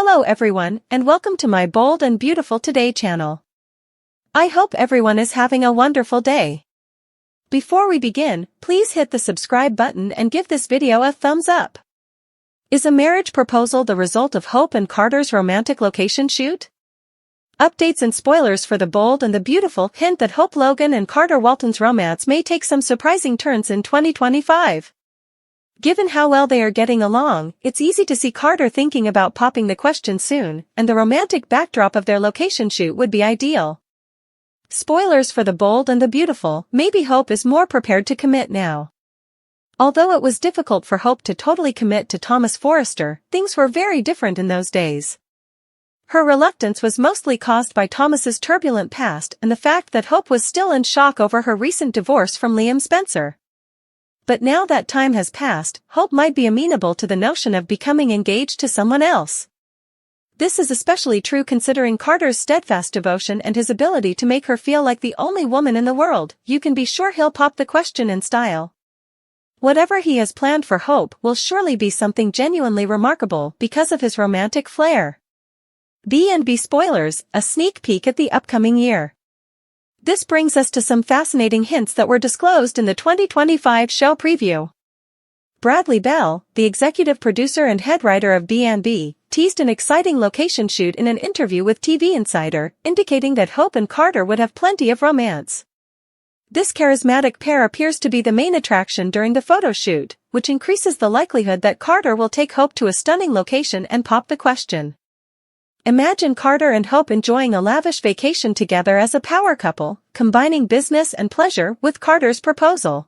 Hello everyone, and welcome to my Bold and Beautiful Today channel. I hope everyone is having a wonderful day. Before we begin, please hit the subscribe button and give this video a thumbs up. Is a marriage proposal the result of Hope and Carter's romantic location shoot? Updates and spoilers for the Bold and the Beautiful hint that Hope Logan and Carter Walton's romance may take some surprising turns in 2025. Given how well they are getting along, it's easy to see Carter thinking about popping the question soon, and the romantic backdrop of their location shoot would be ideal. Spoilers for the Bold and the Beautiful, maybe Hope is more prepared to commit now. Although it was difficult for Hope to totally commit to Thomas Forrester, things were very different in those days. Her reluctance was mostly caused by Thomas's turbulent past and the fact that Hope was still in shock over her recent divorce from Liam Spencer. But now that time has passed, Hope might be amenable to the notion of becoming engaged to someone else. This is especially true considering Carter's steadfast devotion and his ability to make her feel like the only woman in the world. You can be sure he'll pop the question in style. Whatever he has planned for Hope will surely be something genuinely remarkable because of his romantic flair. B&B spoilers, a sneak peek at the upcoming year. This brings us to some fascinating hints that were disclosed in the 2025 show preview. Bradley Bell, the executive producer and head writer of B&B, teased an exciting location shoot in an interview with TV Insider, indicating that Hope and Carter would have plenty of romance. This charismatic pair appears to be the main attraction during the photo shoot, which increases the likelihood that Carter will take Hope to a stunning location and pop the question. Imagine Carter and Hope enjoying a lavish vacation together as a power couple, combining business and pleasure with Carter's proposal.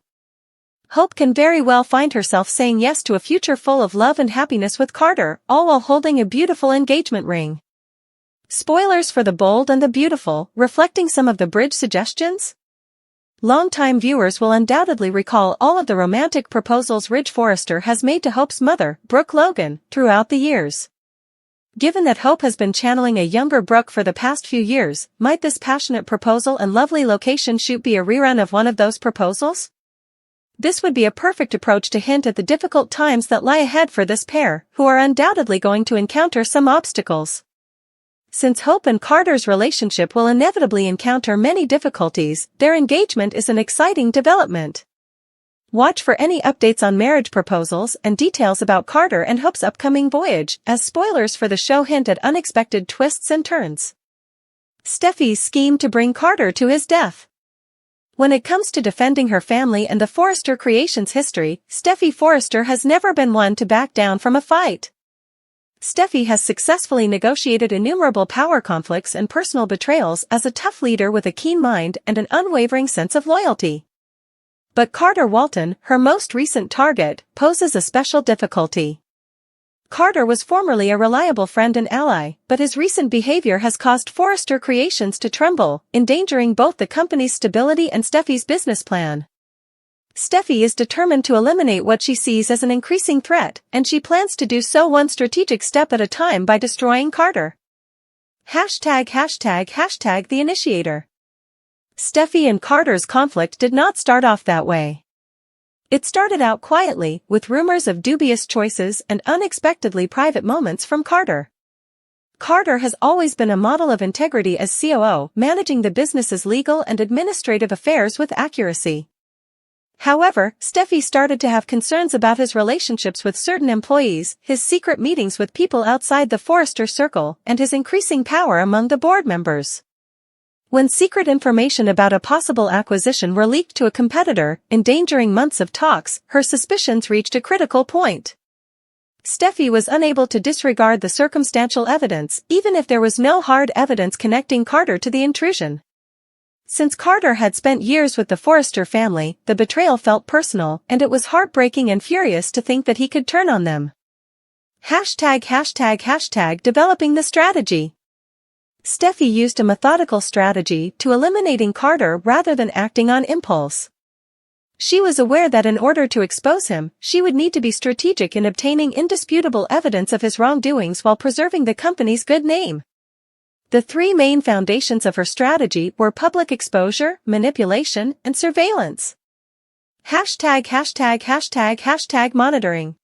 Hope can very well find herself saying yes to a future full of love and happiness with Carter, all while holding a beautiful engagement ring. Spoilers for the Bold and the Beautiful, reflecting some of the bridge suggestions? Longtime viewers will undoubtedly recall all of the romantic proposals Ridge Forrester has made to Hope's mother, Brooke Logan, throughout the years. Given that Hope has been channeling a younger Brooke for the past few years, might this passionate proposal and lovely location shoot be a rerun of one of those proposals? This would be a perfect approach to hint at the difficult times that lie ahead for this pair, who are undoubtedly going to encounter some obstacles. Since Hope and Carter's relationship will inevitably encounter many difficulties, their engagement is an exciting development. Watch for any updates on marriage proposals and details about Carter and Hope's upcoming voyage, as spoilers for the show hint at unexpected twists and turns. Steffi's scheme to bring Carter to his death. When it comes to defending her family and the Forrester Creations history, Steffi Forrester has never been one to back down from a fight. Steffi has successfully negotiated innumerable power conflicts and personal betrayals as a tough leader with a keen mind and an unwavering sense of loyalty. But Carter Walton, her most recent target, poses a special difficulty. Carter was formerly a reliable friend and ally, but his recent behavior has caused Forrester Creations to tremble, endangering both the company's stability and Steffi's business plan. Steffi is determined to eliminate what she sees as an increasing threat, and she plans to do so one strategic step at a time by destroying Carter. ###the initiator. Steffi and Carter's conflict did not start off that way. It started out quietly, with rumors of dubious choices and unexpectedly private moments from Carter. Carter has always been a model of integrity as COO, managing the business's legal and administrative affairs with accuracy. However, Steffi started to have concerns about his relationships with certain employees, his secret meetings with people outside the Forrester circle, and his increasing power among the board members. When secret information about a possible acquisition were leaked to a competitor, endangering months of talks, her suspicions reached a critical point. Steffi was unable to disregard the circumstantial evidence, even if there was no hard evidence connecting Carter to the intrusion. Since Carter had spent years with the Forrester family, the betrayal felt personal, and it was heartbreaking and furious to think that he could turn on them. ### developing the strategy. Steffi used a methodical strategy to eliminating Carter rather than acting on impulse. She was aware that in order to expose him, she would need to be strategic in obtaining indisputable evidence of his wrongdoings while preserving the company's good name. The three main foundations of her strategy were public exposure, manipulation, and surveillance. ###monitoring.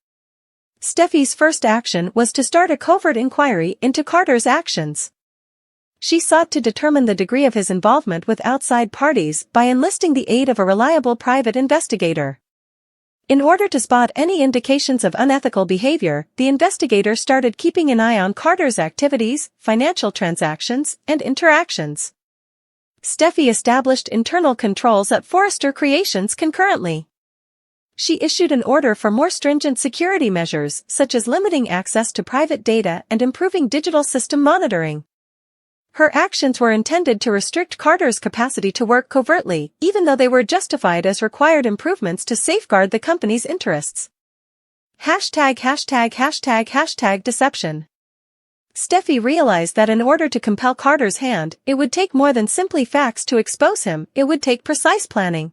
Steffi's first action was to start a covert inquiry into Carter's actions. She sought to determine the degree of his involvement with outside parties by enlisting the aid of a reliable private investigator. In order to spot any indications of unethical behavior, the investigator started keeping an eye on Carter's activities, financial transactions, and interactions. Steffi established internal controls at Forrester Creations concurrently. She issued an order for more stringent security measures, such as limiting access to private data and improving digital system monitoring. Her actions were intended to restrict Carter's capacity to work covertly, even though they were justified as required improvements to safeguard the company's interests. #deception. Steffi realized that in order to compel Carter's hand, it would take more than simply facts to expose him, it would take precise planning.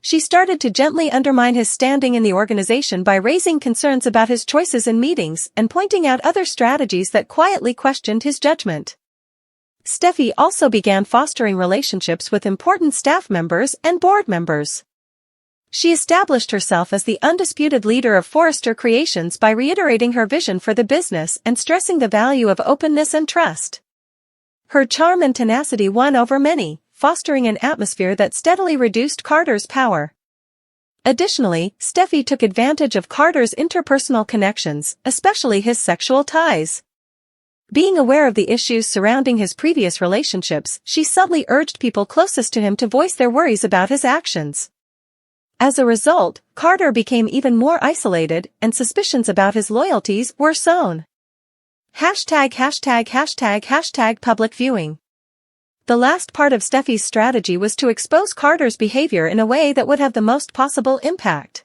She started to gently undermine his standing in the organization by raising concerns about his choices in meetings and pointing out other strategies that quietly questioned his judgment. Steffi also began fostering relationships with important staff members and board members. She established herself as the undisputed leader of Forrester Creations by reiterating her vision for the business and stressing the value of openness and trust. Her charm and tenacity won over many, fostering an atmosphere that steadily reduced Carter's power. Additionally, Steffi took advantage of Carter's interpersonal connections, especially his sexual ties. Being aware of the issues surrounding his previous relationships, she subtly urged people closest to him to voice their worries about his actions. As a result, Carter became even more isolated, and suspicions about his loyalties were sown. #public viewing. The last part of Steffi's strategy was to expose Carter's behavior in a way that would have the most possible impact.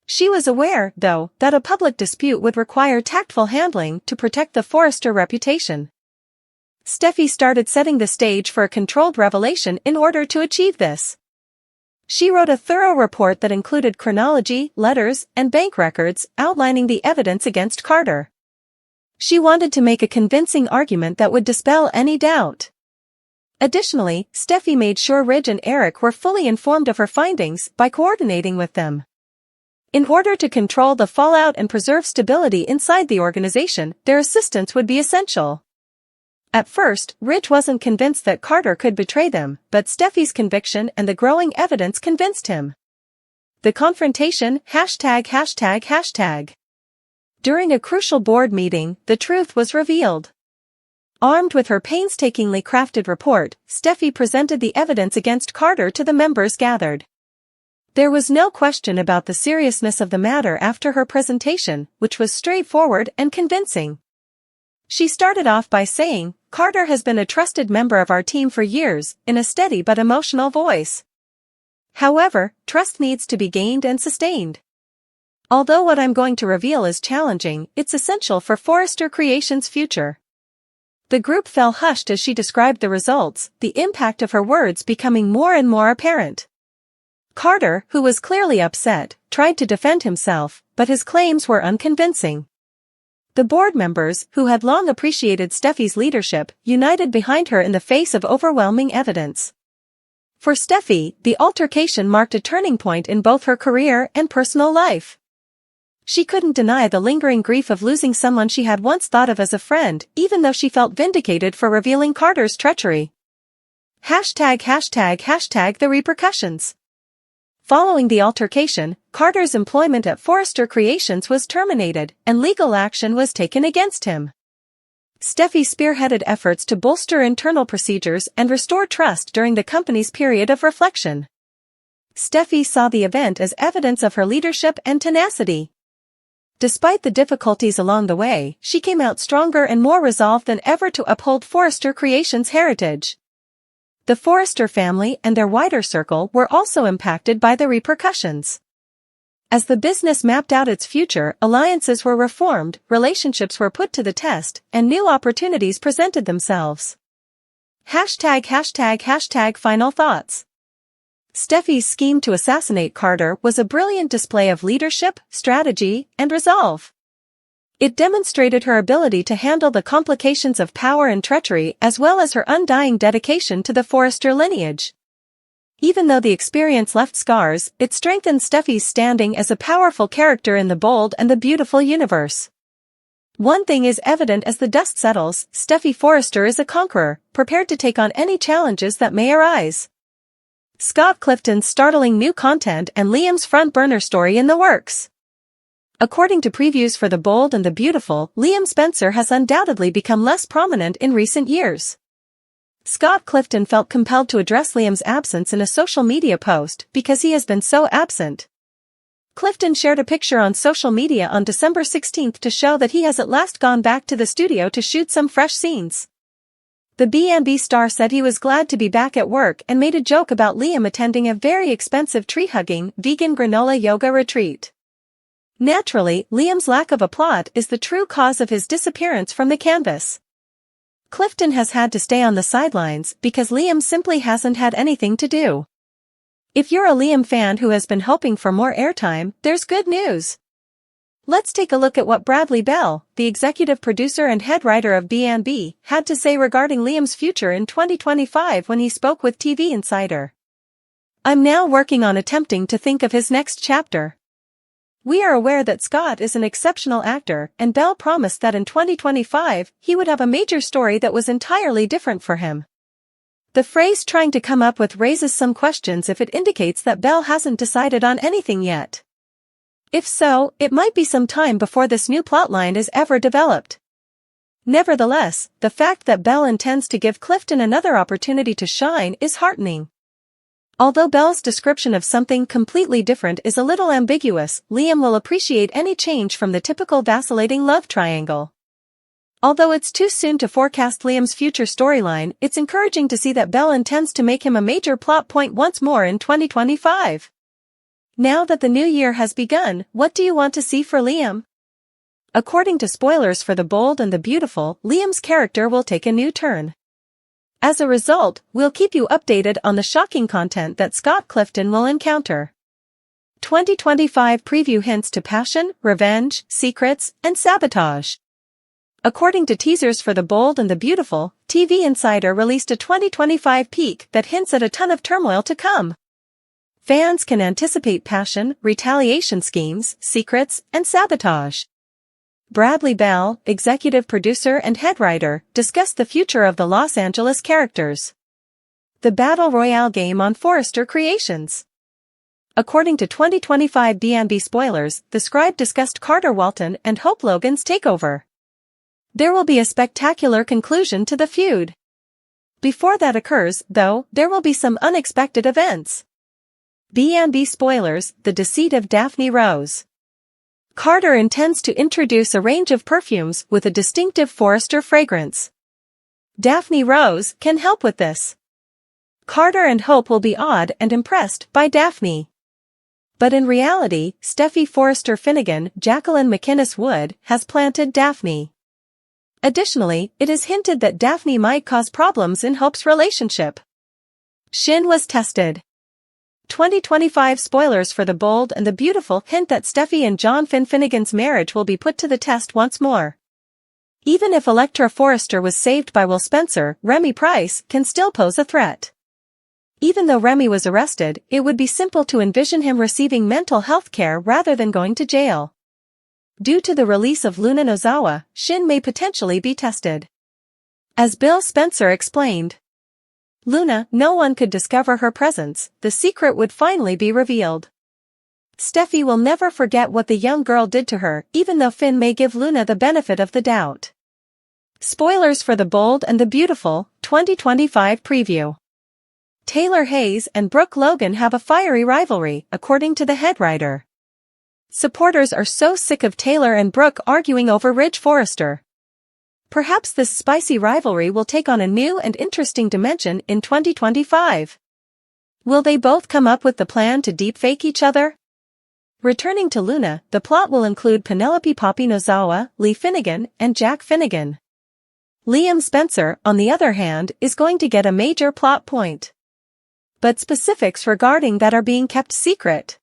She was aware, though, that a public dispute would require tactful handling to protect the Forrester reputation. Steffi started setting the stage for a controlled revelation in order to achieve this. She wrote a thorough report that included chronology, letters, and bank records outlining the evidence against Carter. She wanted to make a convincing argument that would dispel any doubt. Additionally, Steffi made sure Ridge and Eric were fully informed of her findings by coordinating with them. In order to control the fallout and preserve stability inside the organization, their assistance would be essential. At first, Ridge wasn't convinced that Carter could betray them, but Steffi's conviction and the growing evidence convinced him. The confrontation, #. During a crucial board meeting, the truth was revealed. Armed with her painstakingly crafted report, Steffi presented the evidence against Carter to the members gathered. There was no question about the seriousness of the matter after her presentation, which was straightforward and convincing. She started off by saying, "Carter has been a trusted member of our team for years," in a steady but emotional voice. However, trust needs to be gained and sustained. Although what I'm going to reveal is challenging, it's essential for Forrester Creations' future. The group fell hushed as she described the results, the impact of her words becoming more and more apparent. Carter, who was clearly upset, tried to defend himself, but his claims were unconvincing. The board members, who had long appreciated Steffi's leadership, united behind her in the face of overwhelming evidence. For Steffi, the altercation marked a turning point in both her career and personal life. She couldn't deny the lingering grief of losing someone she had once thought of as a friend, even though she felt vindicated for revealing Carter's treachery. #The repercussions. Following the altercation, Carter's employment at Forrester Creations was terminated, and legal action was taken against him. Steffi spearheaded efforts to bolster internal procedures and restore trust during the company's period of reflection. Steffi saw the event as evidence of her leadership and tenacity. Despite the difficulties along the way, she came out stronger and more resolved than ever to uphold Forrester Creations' heritage. The Forrester family and their wider circle were also impacted by the repercussions. As the business mapped out its future, alliances were reformed, relationships were put to the test, and new opportunities presented themselves. Final thoughts. Steffi's scheme to assassinate Carter was a brilliant display of leadership, strategy, and resolve. It demonstrated her ability to handle the complications of power and treachery as well as her undying dedication to the Forrester lineage. Even though the experience left scars, it strengthened Steffi's standing as a powerful character in the Bold and the Beautiful universe. One thing is evident: as the dust settles, Steffi Forrester is a conqueror, prepared to take on any challenges that may arise. Scott Clifton's startling new content and Liam's front-burner story in the works. According to previews for The Bold and the Beautiful, Liam Spencer has undoubtedly become less prominent in recent years. Scott Clifton felt compelled to address Liam's absence in a social media post because he has been so absent. Clifton shared a picture on social media on December 16 to show that he has at last gone back to the studio to shoot some fresh scenes. The B&B star said he was glad to be back at work and made a joke about Liam attending a very expensive tree-hugging, vegan granola yoga retreat. Naturally, Liam's lack of a plot is the true cause of his disappearance from the canvas. Clifton has had to stay on the sidelines because Liam simply hasn't had anything to do. If you're a Liam fan who has been hoping for more airtime, there's good news. Let's take a look at what Bradley Bell, the executive producer and head writer of B&B, had to say regarding Liam's future in 2025 when he spoke with TV Insider. "I'm now working on attempting to think of his next chapter. We are aware that Scott is an exceptional actor, and Bell promised that in 2025 he would have a major story that was entirely different for him." The phrase "trying to come up with" raises some questions if it indicates that Bell hasn't decided on anything yet. If so, it might be some time before this new plotline is ever developed. Nevertheless, the fact that Bell intends to give Clifton another opportunity to shine is heartening. Although Bell's description of something completely different is a little ambiguous, Liam will appreciate any change from the typical vacillating love triangle. Although it's too soon to forecast Liam's future storyline, it's encouraging to see that Bell intends to make him a major plot point once more in 2025. Now that the new year has begun, what do you want to see for Liam? According to spoilers for The Bold and the Beautiful, Liam's character will take a new turn. As a result, we'll keep you updated on the shocking content that Scott Clifton will encounter. 2025 preview hints to passion, revenge, secrets, and sabotage. According to teasers for The Bold and the Beautiful, TV Insider released a 2025 peek that hints at a ton of turmoil to come. Fans can anticipate passion, retaliation schemes, secrets, and sabotage. Bradley Bell, executive producer and head writer, discussed the future of the Los Angeles characters. The Battle Royale game on Forrester Creations. According to 2025 B&B spoilers, the scribe discussed Carter Walton and Hope Logan's takeover. There will be a spectacular conclusion to the feud. Before that occurs, though, there will be some unexpected events. B&B spoilers, the deceit of Daphne Rose. Carter intends to introduce a range of perfumes with a distinctive Forrester fragrance. Daphne Rose can help with this. Carter and Hope will be awed and impressed by Daphne. But in reality, Steffi Forrester Finnegan, Jacqueline McInnes Wood, has planted Daphne. Additionally, it is hinted that Daphne might cause problems in Hope's relationship. Shin was tested. 2025 spoilers for The Bold and the Beautiful hint that Steffi and John Finnegan's marriage will be put to the test once more. Even if Electra Forrester was saved by Will Spencer, Remy Price can still pose a threat. Even though Remy was arrested, it would be simple to envision him receiving mental health care rather than going to jail. Due to the release of Luna Nozawa, Shin may potentially be tested. As Bill Spencer explained, Luna, no one could discover her presence, the secret would finally be revealed. Steffi will never forget what the young girl did to her, even though Finn may give Luna the benefit of the doubt. Spoilers for The Bold and the Beautiful, 2025 preview. Taylor Hayes and Brooke Logan have a fiery rivalry, according to the head writer. Supporters are so sick of Taylor and Brooke arguing over Ridge Forrester. Perhaps this spicy rivalry will take on a new and interesting dimension in 2025. Will they both come up with the plan to deepfake each other? Returning to Luna, the plot will include Penelope Poppy Nozawa, Lee Finnegan, and Jack Finnegan. Liam Spencer, on the other hand, is going to get a major plot point. But specifics regarding that are being kept secret.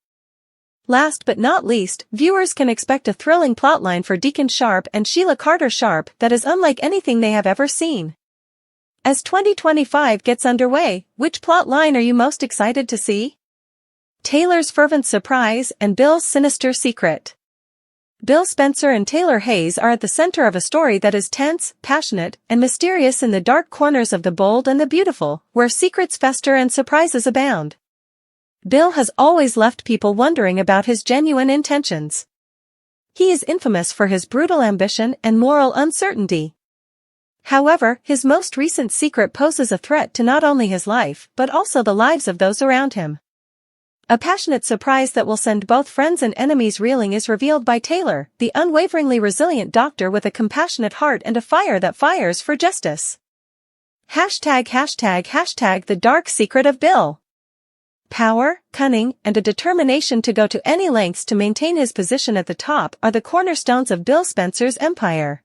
Last but not least, viewers can expect a thrilling plotline for Deacon Sharp and Sheila Carter Sharp that is unlike anything they have ever seen. As 2025 gets underway, which plot line are you most excited to see? Taylor's fervent surprise and Bill's sinister secret. Bill Spencer and Taylor Hayes are at the center of a story that is tense, passionate, and mysterious in the dark corners of the bold and the beautiful, where secrets fester and surprises abound. Bill has always left people wondering about his genuine intentions. He is infamous for his brutal ambition and moral uncertainty. However, his most recent secret poses a threat to not only his life but also the lives of those around him. A passionate surprise that will send both friends and enemies reeling is revealed by Taylor, the unwaveringly resilient doctor with a compassionate heart and a fire that fires for justice. #### The dark secret of Bill. Power, cunning, and a determination to go to any lengths to maintain his position at the top are the cornerstones of Bill Spencer's empire.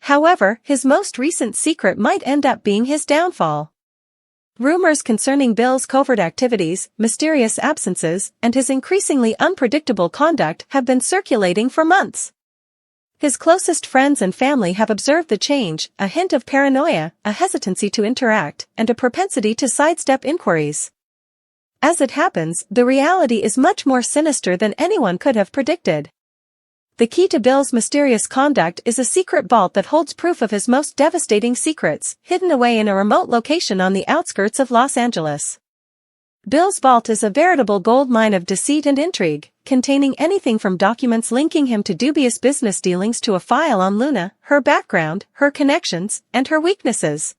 However, his most recent secret might end up being his downfall. Rumors concerning Bill's covert activities, mysterious absences, and his increasingly unpredictable conduct have been circulating for months. His closest friends and family have observed the change, a hint of paranoia, a hesitancy to interact, and a propensity to sidestep inquiries. As it happens, the reality is much more sinister than anyone could have predicted. The key to Bill's mysterious conduct is a secret vault that holds proof of his most devastating secrets, hidden away in a remote location on the outskirts of Los Angeles. Bill's vault is a veritable gold mine of deceit and intrigue, containing anything from documents linking him to dubious business dealings to a file on Luna, her background, her connections, and her weaknesses.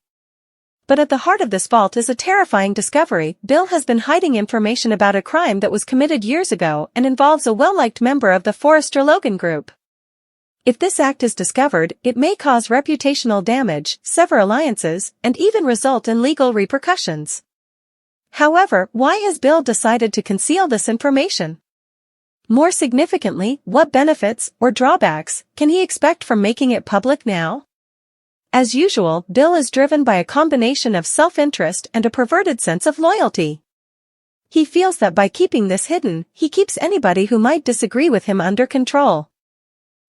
But at the heart of this vault is a terrifying discovery. Bill has been hiding information about a crime that was committed years ago and involves a well-liked member of the Forrester Logan Group. If this act is discovered, it may cause reputational damage, sever alliances, and even result in legal repercussions. However, why has Bill decided to conceal this information? More significantly, what benefits, or drawbacks, can he expect from making it public now? As usual, Bill is driven by a combination of self-interest and a perverted sense of loyalty. He feels that by keeping this hidden, he keeps anybody who might disagree with him under control.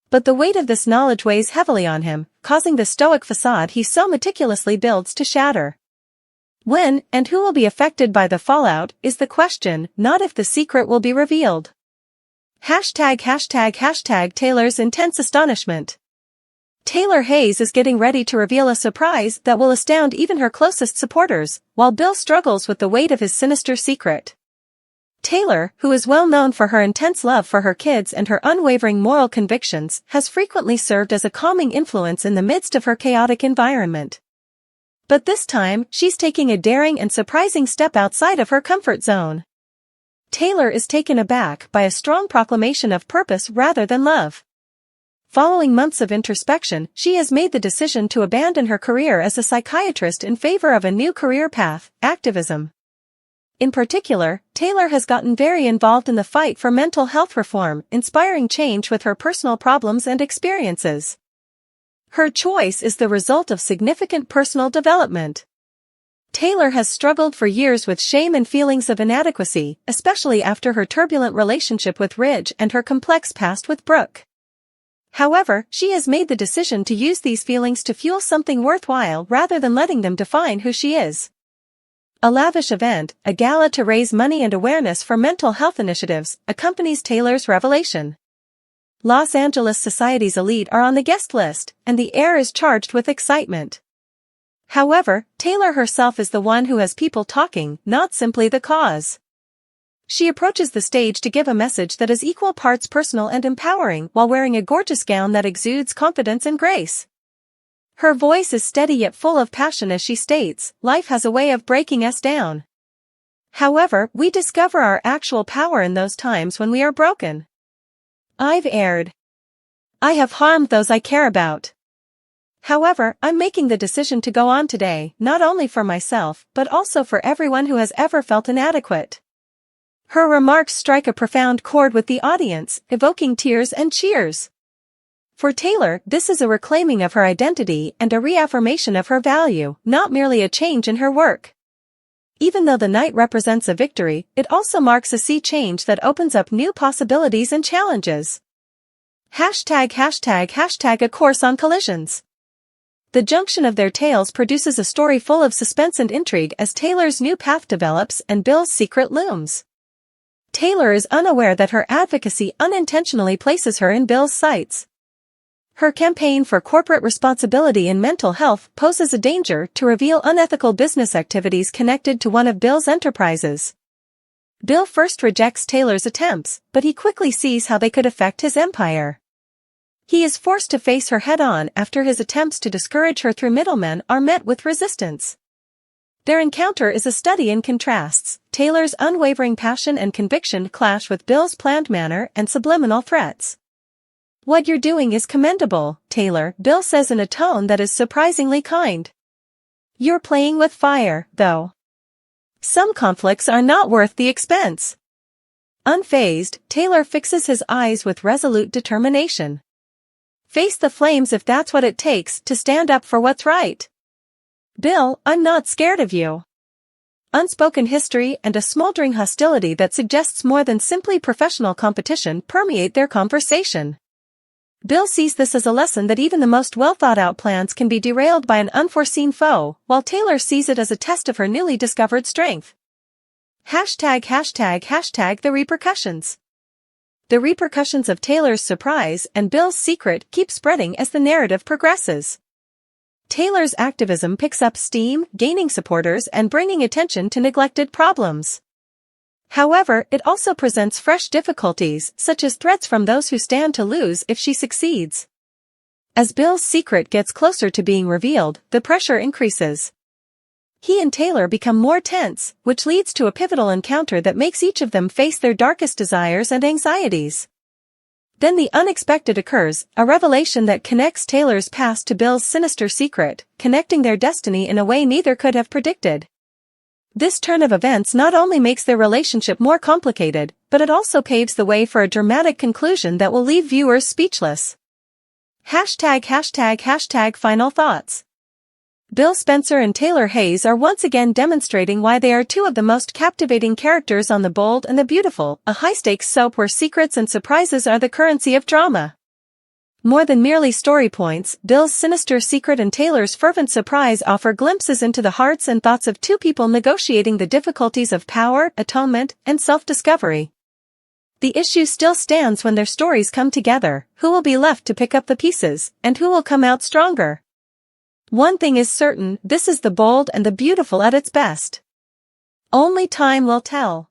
But the weight of this knowledge weighs heavily on him, causing the stoic facade he so meticulously builds to shatter. When, and who will be affected by the fallout, is the question, not if the secret will be revealed. ### Taylor's intense astonishment. Taylor Hayes is getting ready to reveal a surprise that will astound even her closest supporters, while Bill struggles with the weight of his sinister secret. Taylor, who is well known for her intense love for her kids and her unwavering moral convictions, has frequently served as a calming influence in the midst of her chaotic environment. But this time, she's taking a daring and surprising step outside of her comfort zone. Taylor is taken aback by a strong proclamation of purpose rather than love. Following months of introspection, she has made the decision to abandon her career as a psychiatrist in favor of a new career path, activism. In particular, Taylor has gotten very involved in the fight for mental health reform, inspiring change with her personal problems and experiences. Her choice is the result of significant personal development. Taylor has struggled for years with shame and feelings of inadequacy, especially after her turbulent relationship with Ridge and her complex past with Brooke. However, she has made the decision to use these feelings to fuel something worthwhile rather than letting them define who she is. A lavish event, a gala to raise money and awareness for mental health initiatives, accompanies Taylor's revelation. Los Angeles society's elite are on the guest list, and the air is charged with excitement. However, Taylor herself is the one who has people talking, not simply the cause. She approaches the stage to give a message that is equal parts personal and empowering while wearing a gorgeous gown that exudes confidence and grace. Her voice is steady yet full of passion as she states, "Life has a way of breaking us down. However, we discover our actual power in those times when we are broken. I've erred. I have harmed those I care about. However, I'm making the decision to go on today, not only for myself, but also for everyone who has ever felt inadequate." Her remarks strike a profound chord with the audience, evoking tears and cheers. For Taylor, this is a reclaiming of her identity and a reaffirmation of her value, not merely a change in her work. Even though the night represents a victory, it also marks a sea change that opens up new possibilities and challenges. ### A course on collisions. The junction of their tales produces a story full of suspense and intrigue as Taylor's new path develops and Bill's secret looms. Taylor is unaware that her advocacy unintentionally places her in Bill's sights. Her campaign for corporate responsibility in mental health poses a danger to reveal unethical business activities connected to one of Bill's enterprises. Bill first rejects Taylor's attempts, but he quickly sees how they could affect his empire. He is forced to face her head-on after his attempts to discourage her through middlemen are met with resistance. Their encounter is a study in contrasts. Taylor's unwavering passion and conviction clash with Bill's planned manner and subliminal threats. "What you're doing is commendable, Taylor," Bill says in a tone that is surprisingly kind. "You're playing with fire, though. Some conflicts are not worth the expense." Unfazed, Taylor fixes his eyes with resolute determination. "Face the flames if that's what it takes to stand up for what's right." "Bill, I'm not scared of you." Unspoken history and a smoldering hostility that suggests more than simply professional competition permeate their conversation. Bill sees this as a lesson that even the most well-thought-out plans can be derailed by an unforeseen foe, while Taylor sees it as a test of her newly discovered strength. #The repercussions. The repercussions of Taylor's surprise and Bill's secret keep spreading as the narrative progresses. Taylor's activism picks up steam, gaining supporters and bringing attention to neglected problems. However, it also presents fresh difficulties, such as threats from those who stand to lose if she succeeds. As Bill's secret gets closer to being revealed, the pressure increases. He and Taylor become more tense, which leads to a pivotal encounter that makes each of them face their darkest desires and anxieties. Then the unexpected occurs, a revelation that connects Taylor's past to Bill's sinister secret, connecting their destiny in a way neither could have predicted. This turn of events not only makes their relationship more complicated, but it also paves the way for a dramatic conclusion that will leave viewers speechless. #Final thoughts. Bill Spencer and Taylor Hayes are once again demonstrating why they are two of the most captivating characters on The Bold and the Beautiful, a high-stakes soap where secrets and surprises are the currency of drama. More than merely story points, Bill's sinister secret and Taylor's fervent surprise offer glimpses into the hearts and thoughts of two people negotiating the difficulties of power, atonement, and self-discovery. The issue still stands when their stories come together: who will be left to pick up the pieces, and who will come out stronger? One thing is certain, this is The Bold and the Beautiful at its best. Only time will tell.